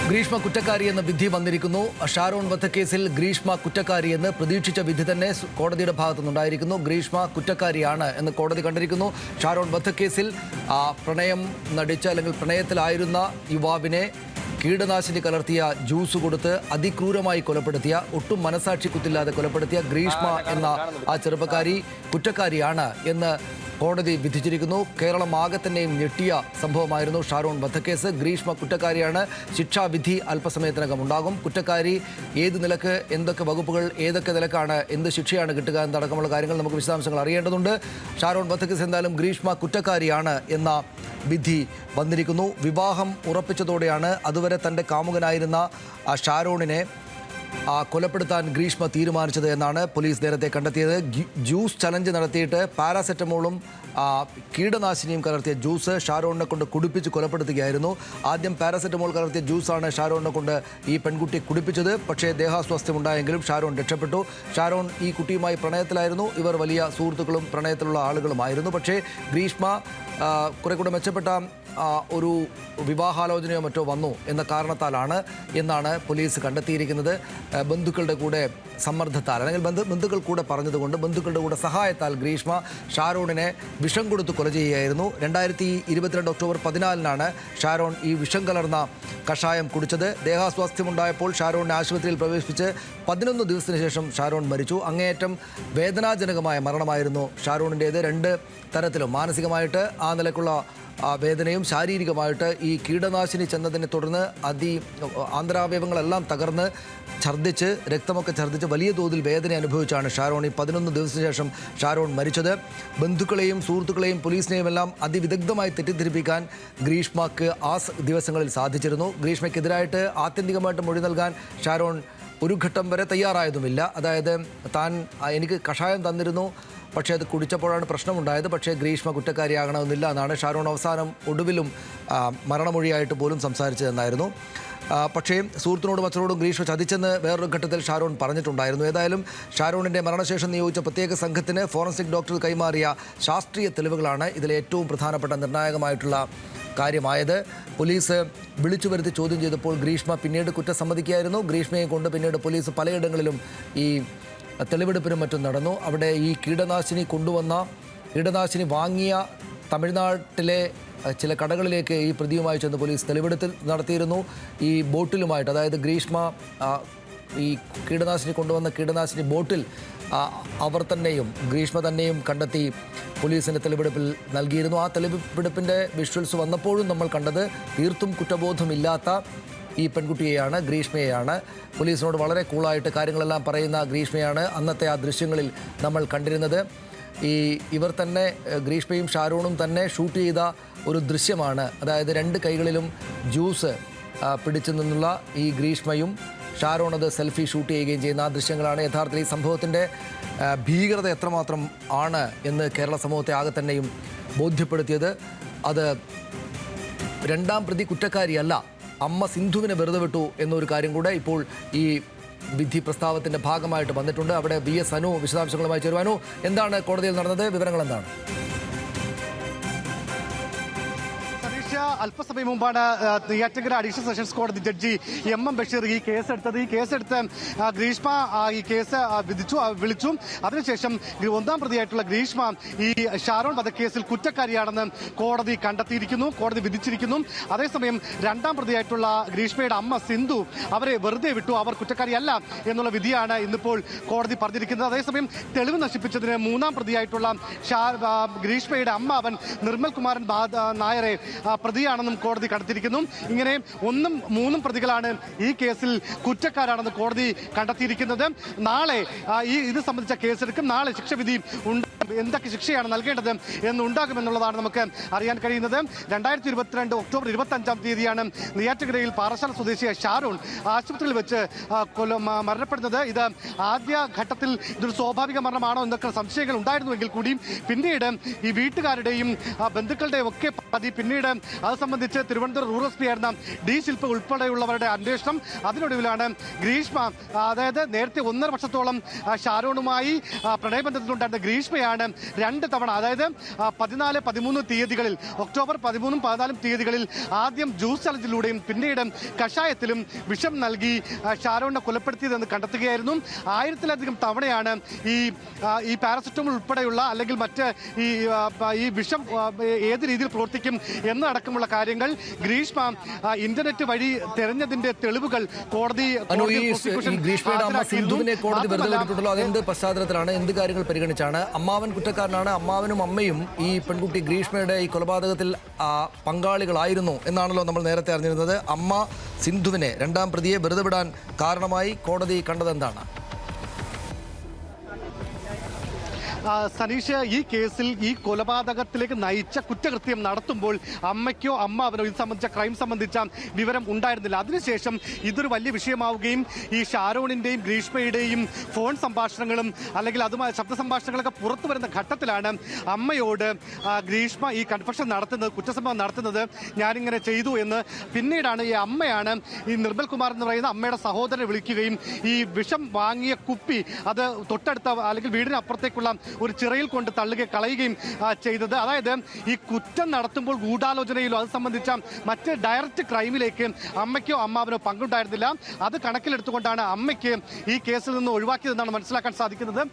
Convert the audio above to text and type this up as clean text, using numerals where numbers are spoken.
ഗ്രീഷ്മ കുറ്റക്കാരിയെന്ന വിധി വന്നിരിക്കുന്നു. ഷാരോൺ വധക്കേസിൽ ഗ്രീഷ്മ കുറ്റക്കാരിയെന്ന് പ്രതീക്ഷിച്ച വിധി തന്നെ കോടതിയുടെ ഭാഗത്തുനിന്നുണ്ടായിരിക്കുന്നു. ഗ്രീഷ്മ കുറ്റക്കാരിയാണ് എന്ന് കോടതി കണ്ടിരിക്കുന്നു. ഷാരോൺ വധക്കേസിൽ പ്രണയം നടിച്ച അല്ലെങ്കിൽ പ്രണയത്തിലായിരുന്ന യുവാവിനെ കീടനാശിനി കലർത്തിയ ജ്യൂസ് കൊടുത്ത് അതിക്രൂരമായി കൊലപ്പെടുത്തിയ, ഒട്ടും മനസാക്ഷി കുത്തില്ലാതെ കൊലപ്പെടുത്തിയ ഗ്രീഷ്മ എന്ന ആ ചെറുപ്പക്കാരി കുറ്റക്കാരിയാണ് എന്ന് കോടതി വിധിച്ചിരിക്കുന്നു. കേരളം ആകെ തന്നെയും ഞെട്ടിയ സംഭവമായിരുന്നു ഷാരോൺ വധക്കേസ്. ഗ്രീഷ്മ കുറ്റക്കാരിയാണ്. ശിക്ഷാവിധി അല്പസമയത്തിനകം ഉണ്ടാകും. കുറ്റക്കാരി ഏത് നിലക്ക്, എന്തൊക്കെ വകുപ്പുകൾ, ഏതൊക്കെ നിലക്കാണ്, എന്ത് ശിക്ഷയാണ് കിട്ടുക എന്നടക്കമുള്ള കാര്യങ്ങൾ നമുക്ക് വിശദാംശങ്ങൾ അറിയേണ്ടതുണ്ട്. ഷാരോൺ വധക്കേസ് എന്തായാലും ഗ്രീഷ്മ കുറ്റക്കാരിയാണ് എന്ന വിധി വന്നിരിക്കുന്നു. വിവാഹം ഉറപ്പിച്ചതോടെയാണ് അതുവരെ തൻ്റെ കാമുകനായിരുന്ന ഷാരോണിനെ കൊലപ്പെടുത്താൻ ഗ്രീഷ്മ തീരുമാനിച്ചത് എന്നാണ് പോലീസ് നേരത്തെ കണ്ടെത്തിയത്. ജ്യൂസ് ചലഞ്ച് നടത്തിയിട്ട് പാരാസെറ്റമോളും കീടനാശിനിയും കലർത്തിയ ജ്യൂസ് ഷാരോണിനെ കൊണ്ട് കുടിപ്പിച്ച് കൊലപ്പെടുത്തുകയായിരുന്നു. ആദ്യം പാരാസെറ്റമോൾ കലർത്തിയ ജ്യൂസാണ് ഷാരോണിനെ കൊണ്ട് ഈ പെൺകുട്ടി കുടിപ്പിച്ചത്. പക്ഷേ ദേഹാസ്വാസ്ഥ്യമുണ്ടായെങ്കിലും ഷാരോൺ രക്ഷപ്പെട്ടു. ഷാരോൺ ഈ കുട്ടിയുമായി പ്രണയത്തിലായിരുന്നു. ഇവർ വലിയ സുഹൃത്തുക്കളും പ്രണയത്തിലുള്ള ആളുകളുമായിരുന്നു. പക്ഷേ ഗ്രീഷ്മ കുറെ കൂടെ മെച്ചപ്പെട്ട ഒരു വിവാഹാലോചനയോ മറ്റോ വന്നു എന്ന കാരണത്താലാണ് എന്നാണ് പോലീസ് കണ്ടെത്തിയിരിക്കുന്നത്. ബന്ധുക്കളുടെ കൂടെ സമ്മർദ്ദത്താൽ, അല്ലെങ്കിൽ ബന്ധുക്കൾ കൂടെ പറഞ്ഞതുകൊണ്ട്, ബന്ധുക്കളുടെ കൂടെ സഹായത്താൽ ഗ്രീഷ്മ ഷാരോണിനെ വിഷം കൊടുത്ത് കൊല ചെയ്യുകയായിരുന്നു. 2022 ഒക്ടോബർ 14 ഷാരോൺ ഈ വിഷം കലർന്ന കഷായം കുടിച്ചത്. ദേഹാസ്വാസ്ഥ്യമുണ്ടായപ്പോൾ ഷാരോണിനെ ആശുപത്രിയിൽ പ്രവേശിപ്പിച്ച് 11 ദിവസത്തിന് ശേഷം ഷാരോൺ മരിച്ചു. അങ്ങേയറ്റം വേദനാജനകമായ മരണമായിരുന്നു ഷാരോണിൻ്റേത്. 2 തരത്തിലും, മാനസികമായിട്ട് ആ നിലക്കുള്ള വേദനയും ശാരീരികമായിട്ട് ഈ കീടനാശിനി ചെന്നതിനെ തുടർന്ന് ആന്തരാവയവങ്ങളെല്ലാം തകർന്ന് ഛർദ്ദിച്ച്, രക്തമൊക്കെ ഛർദ്ദിച്ച് വലിയ തോതിൽ വേദന അനുഭവിച്ചാണ് ഷാരോൺ ഈ 11 ദിവസത്തിന് ശേഷം ഷാരോൺ മരിച്ചത്. ബന്ധുക്കളെയും സുഹൃത്തുക്കളെയും പോലീസിനെയും എല്ലാം അതിവിദഗ്ധമായി തെറ്റിദ്ധരിപ്പിക്കാൻ ഗ്രീഷ്മക്ക് ആ ദിവസങ്ങളിൽ സാധിച്ചിരുന്നു. ഗ്രീഷ്മയ്ക്കെതിരായിട്ട് ആത്യന്തികമായിട്ട് മൊഴി നൽകാൻ ഷാരോൺ ഒരു ഘട്ടം വരെ തയ്യാറായതുമില്ല. അതായത് താൻ എനിക്ക് കഷായം തന്നിരുന്നു, പക്ഷേ അത് കുടിച്ചപ്പോഴാണ് പ്രശ്നമുണ്ടായത്, പക്ഷേ ഗ്രീഷ്മ കുറ്റക്കാരിയാകണമെന്നില്ല എന്നാണ് ഷാരോൺ അവസാനം ഒടുവിലും മരണമൊഴിയായിട്ട് പോലും സംസാരിച്ചതെന്നായിരുന്നു. പക്ഷേ സുഹൃത്തിനോടും അച്ഛനോടും ഗ്രീഷ്മ ചതിച്ചെന്ന് വേറൊരു ഘട്ടത്തിൽ ഷാരോൺ പറഞ്ഞിട്ടുണ്ടായിരുന്നു. ഏതായാലും ഷാരോണിൻ്റെ മരണശേഷം നിയോഗിച്ച പ്രത്യേക സംഘത്തിന് ഫോറൻസിക് ഡോക്ടർ കൈമാറിയ ശാസ്ത്രീയ തെളിവുകളാണ് ഇതിലെ ഏറ്റവും പ്രധാനപ്പെട്ട നിർണായകമായിട്ടുള്ള കാര്യമായത്. പോലീസ് വിളിച്ചു വരുത്തി ചോദ്യം ചെയ്തപ്പോൾ ഗ്രീഷ്മ പിന്നീട് കുറ്റം സമ്മതിക്കുകയായിരുന്നു. ഗ്രീഷ്മയെ കൊണ്ട് പിന്നീട് പോലീസ് പലയിടങ്ങളിലും ഈ തെളിവെടുപ്പിനും മറ്റും നടന്നു. അവിടെ ഈ കീടനാശിനി വാങ്ങിയ തമിഴ്നാട്ടിലെ ചില കടകളിലേക്ക് ഈ പ്രതിയുമായി ചെന്ന് പോലീസ് തെളിവെടുപ്പ് നടത്തിയിരുന്നു. ഈ ബോട്ടിലുമായിട്ട്, അതായത് ഗ്രീഷ്മ ഈ കീടനാശിനി ബോട്ടിൽ ഗ്രീഷ്മ തന്നെയും കണ്ടെത്തി പോലീസിൻ്റെ തെളിവെടുപ്പിൽ നൽകിയിരുന്നു. ആ തെളിവെടുപ്പിൻ്റെ വിഷ്വൽസ് വന്നപ്പോഴും നമ്മൾ കണ്ടത് തീർത്തും കുറ്റബോധമില്ലാത്ത ഈ പെൺകുട്ടിയെയാണ്, ഗ്രീഷ്മയെയാണ്. പോലീസിനോട് വളരെ കൂളായിട്ട് കാര്യങ്ങളെല്ലാം പറയുന്ന ഗ്രീഷ്മയാണ് അന്നത്തെ ആ ദൃശ്യങ്ങളിൽ നമ്മൾ കണ്ടിരുന്നത്. ഇവർ തന്നെ, ഗ്രീഷ്മയും ഷാരോണും തന്നെ ഷൂട്ട് ചെയ്ത ഒരു ദൃശ്യമാണ്. അതായത് 2 കൈകളിലും ജ്യൂസ് പിടിച്ചു നിന്നുള്ള ഈ ഗ്രീഷ്മയും ഷാരോൺ അത് സെൽഫി ഷൂട്ട് ചെയ്യുകയും ചെയ്യുന്ന ആ ദൃശ്യങ്ങളാണ് യഥാർത്ഥത്തിൽ ഈ സംഭവത്തിൻ്റെ ഭീകരത എത്രമാത്രം ആണ് എന്ന് കേരള സമൂഹത്തെ ആകെ തന്നെയും ബോധ്യപ്പെടുത്തിയത്. അത് 2ാം പ്രതി കുറ്റക്കാരിയല്ല, അമ്മ സിന്ധുവിനെ വെറുതെ വിട്ടു എന്നൊരു കാര്യം കൂടെ ഇപ്പോൾ ഈ വിധി പ്രസ്താവത്തിൻ്റെ ഭാഗമായിട്ട് വന്നിട്ടുണ്ട്. അവിടെ VS അനു വിശദാംശങ്ങളുമായി ചേരുവാനു. എന്താണ് കോടതിയിൽ നടന്നത്? വിവരങ്ങൾ എന്താണ്? അല്പസമയം മുമ്പാണ് നെയ്യാറ്റിൻകര അഡീഷണൽ സെഷൻസ് കോടതി ജഡ്ജി MM ബഷീർ ഈ കേസെടുത്തത്. ഈ കേസെടുത്ത് ഗ്രീഷ്മ ഈ കേസ് വിളിച്ചു. അതിനുശേഷം 1ാം പ്രതിയായിട്ടുള്ള ഗ്രീഷ്മ ഈ ഷാരോൺ വധക്കേസിൽ കുറ്റക്കാരിയാണെന്ന് കോടതി കണ്ടെത്തിയിരിക്കുന്നു, കോടതി വിധിച്ചിരിക്കുന്നു. അതേസമയം 2ാം പ്രതിയായിട്ടുള്ള ഗ്രീഷ്മയുടെ അമ്മ സിന്ധു അവരെ വെറുതെ വിട്ടു, അവർ കുറ്റക്കാരിയല്ല എന്നുള്ള വിധിയാണ് ഇന്നിപ്പോൾ കോടതി പറഞ്ഞിരിക്കുന്നത്. അതേസമയം തെളിവ് നശിപ്പിച്ചതിന് 3ാം പ്രതിയായിട്ടുള്ള ഗ്രീഷ്മയുടെ അമ്മ നിർമ്മൽ കുമാരൻ നായരെ പ്രതിയാണെന്നും കോടതി കണ്ടെത്തിയിരിക്കുന്നു. ഇങ്ങനെ 1ഉം 3ഉം പ്രതികളാണ് ഈ കേസിൽ കുറ്റക്കാരാണെന്ന് കോടതി കണ്ടെത്തിയിരിക്കുന്നത്. നാളെ ഇത് സംബന്ധിച്ച കേസെടുക്കും. നാളെ ശിക്ഷാവിധി എന്തൊക്കെ ശിക്ഷയാണ് നൽകേണ്ടത് എന്നുണ്ടാകുമെന്നുള്ളതാണ് നമുക്ക് അറിയാൻ കഴിയുന്നത്. 2022 ഒക്ടോബർ 25-ാം തീയതിയാണ് നെയ്യാറ്റിൻകരയിൽ പാറശാല സ്വദേശിയായ ഷാരോൺ ആശുപത്രിയിൽ വെച്ച് മരണപ്പെടുന്നത്. ഇത് ആദ്യ ഘട്ടത്തിൽ ഇതൊരു സ്വാഭാവിക മരണമാണോ എന്നൊക്കെ സംശയങ്ങൾ ഉണ്ടായിരുന്നുവെങ്കിൽ കൂടി പിന്നീട് ഈ വീട്ടുകാരുടെയും ബന്ധുക്കളുടെയും ഒക്കെ പതി പിന്നീട് അത് സംബന്ധിച്ച് തിരുവനന്തപുരം റൂറൽ SP ആയിരുന്ന D ശില്പ ഉൾപ്പെടെയുള്ളവരുടെ അന്വേഷണം. അതിനൊടുവിലാണ് ഗ്രീഷ്മ, അതായത് നേരത്തെ 1.5 വർഷത്തോളം ഷാരോണുമായി പ്രണയബന്ധത്തിലുണ്ടായിരുന്ന ഗ്രീഷ്മയാണ് ശേഷമാണ് 2 തവണ, അതായത് 14, 13 തീയതികളിൽ, ഒക്ടോബർ 13, 14 തീയതികളിൽ ആദ്യം ജ്യൂസ് ചലഞ്ചിലൂടെയും പിന്നീട് കഷായത്തിലും വിഷം നൽകി ഷാരോണിനെ കൊലപ്പെടുത്തിയതെന്ന് കണ്ടെത്തുകയായിരുന്നു. 1000-ലധികം തവണയാണ് ഈ പാരസെറ്റമോൾ ഉൾപ്പെടെയുള്ള അല്ലെങ്കിൽ മറ്റ് ഈ വിഷം ഏത് രീതിയിൽ പ്രവർത്തിക്കും എന്നടക്കമുള്ള കാര്യങ്ങൾ ഗ്രീഷ്മ ഇന്റർനെറ്റ് വഴി തെരഞ്ഞതിന്റെ തെളിവുകൾ കോടതി ഗ്രീഷ്മയുടെ അമ്മ സിന്ധുവിനെ കോടതി വെറുതെ വിട്ടിട്ടുള്ളൂ. അതെന്ത് പശ്ചാത്തലത്തിലാണ്, എന്ത് കാര്യങ്ങൾ പരിഗണിച്ചാണ്? അമ്മാവൻ കുറ്റക്കാരനാണ്, അമ്മാവനും അമ്മയും ഈ പെൺകുട്ടി ഗ്രീഷ്മയുടെ ഈ കൊലപാതകത്തിൽ പങ്കാളികളായിരുന്നു എന്നാണല്ലോ നമ്മൾ നേരത്തെ അറിഞ്ഞിരുന്നത്. അമ്മ സിന്ധുവിനെ, രണ്ടാം പ്രതിയെ വെറുതെ വിടാൻ കാരണമായി കോടതി കണ്ടതെന്താണ്? സനീഷ്, ഈ കേസിൽ ഈ കൊലപാതകത്തിലേക്ക് നയിച്ച കുറ്റകൃത്യം നടത്തുമ്പോൾ അമ്മയ്ക്കോ അമ്മാവനോ ഇത് സംബന്ധിച്ച ക്രൈം സംബന്ധിച്ച വിവരം ഉണ്ടായിരുന്നില്ല. അതിനുശേഷം ഇതൊരു വലിയ വിഷയമാവുകയും ഈ ഷാരോണിന്റെയും ഗ്രീഷ്മയുടെയും ഫോൺ സംഭാഷണങ്ങളും അല്ലെങ്കിൽ അതുമായി ശബ്ദ സംഭാഷണങ്ങളൊക്കെ പുറത്തു വരുന്ന ഘട്ടത്തിലാണ് അമ്മയോട് ഗ്രീഷ്മ ഈ കൺഫെഷൻ നടത്തുന്നത്, കുറ്റസമ്മതം നടത്തുന്നത്, ഞാനിങ്ങനെ ചെയ്തു എന്ന്. പിന്നീടാണ് ഈ അമ്മയാണ് ഈ നിർമ്മൽ കുമാർ എന്ന് പറയുന്ന അമ്മയുടെ സഹോദരനെ വിളിക്കുകയും ഈ വിഷം വാങ്ങിയ കുപ്പി അത് തൊട്ടടുത്ത അല്ലെങ്കിൽ വീടിനപ്പുറത്തേക്കുള്ള ഒരു ചിറയിൽ കൊണ്ട് കളയുകയും ചെയ്തത്. അതായത് ഈ കുറ്റം നടത്തുമ്പോൾ ഗൂഢാലോചനയിലോ അത് സംബന്ധിച്ച മറ്റ് ഡയറക്റ്റ് ക്രൈമിലേക്ക് അമ്മയ്ക്കോ അമ്മാവനോ പങ്കുണ്ടായിരുന്നില്ല. അത് കണക്കിലെടുത്തുകൊണ്ടാണ് അമ്മയ്ക്ക് ഈ കേസിൽ നിന്ന് ഒഴിവാക്കിയതെന്നാണ് മനസ്സിലാക്കാൻ സാധിക്കുന്നത്.